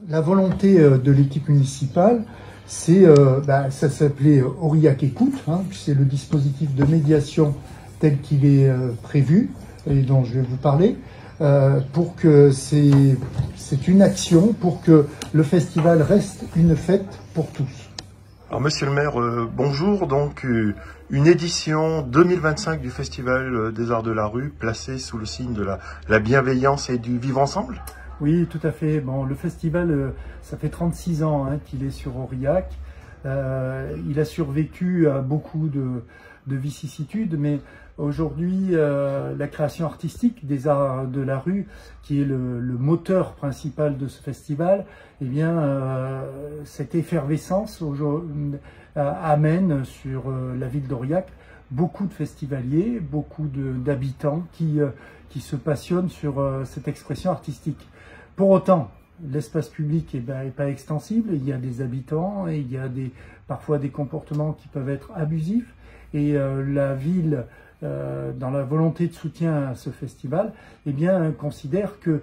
La volonté de l'équipe municipale, c'est, ça s'appelait Aurillac Écoute, c'est le dispositif de médiation tel qu'il est prévu et dont je vais vous parler, pour que c'est une action pour que le festival reste une fête pour tous. Alors monsieur le maire, bonjour. Donc une édition 2025 du Festival des Arts de la Rue placée sous le signe de la bienveillance et du vivre ensemble? Oui, tout à fait. Bon, le festival, ça fait 36 ans qu'il est sur Aurillac. Il a survécu à beaucoup de vicissitudes, mais aujourd'hui, la création artistique des arts de la rue, qui est le moteur principal de ce festival, eh bien, cette effervescence amène sur la ville d'Aurillac beaucoup de festivaliers, beaucoup d'habitants qui se passionnent sur cette expression artistique. Pour autant, l'espace public n'est pas extensible, il y a des habitants et il y a parfois des comportements qui peuvent être abusifs. Et la ville, dans la volonté de soutien à ce festival, eh bien, considère que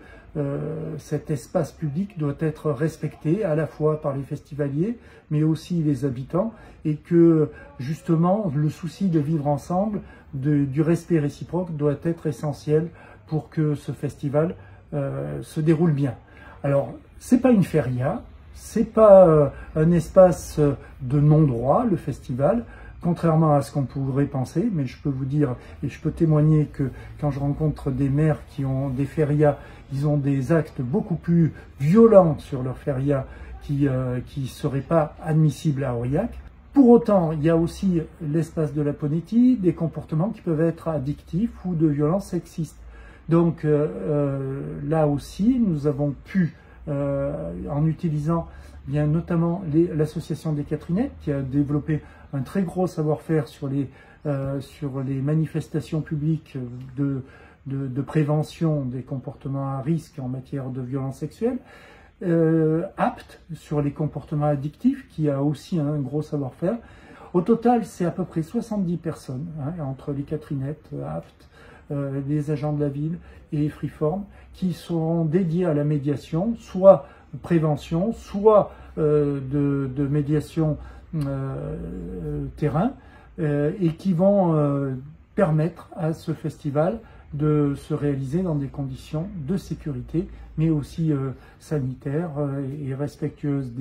cet espace public doit être respecté à la fois par les festivaliers, mais aussi les habitants, et que justement le souci de vivre ensemble, du respect réciproque doit être essentiel pour que ce festival se déroule bien. Alors, c'est pas une feria, c'est pas un espace de non-droit, le festival, contrairement à ce qu'on pourrait penser, mais je peux vous dire, et je peux témoigner que quand je rencontre des maires qui ont des férias, ils ont des actes beaucoup plus violents sur leur feria qui seraient pas admissibles à Aurillac. Pour autant, il y a aussi l'espace de la Ponetti, des comportements qui peuvent être addictifs ou de violence sexiste. Donc là aussi, nous avons pu, en utilisant bien notamment l'association des Catherinettes, qui a développé un très gros savoir-faire sur les manifestations publiques de prévention des comportements à risque en matière de violence sexuelle, APT sur les comportements addictifs, qui a aussi un gros savoir-faire. Au total, c'est à peu près 70 personnes, entre les Catherinettes, APT, les agents de la ville et Freeform, qui seront dédiés à la médiation, soit prévention, soit de médiation terrain, et qui vont permettre à ce festival de se réaliser dans des conditions de sécurité, mais aussi sanitaires et respectueuses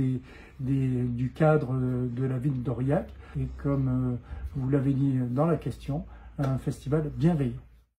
du cadre de la ville d'Aurillac. Et comme vous l'avez dit dans la question, un festival bienveillant.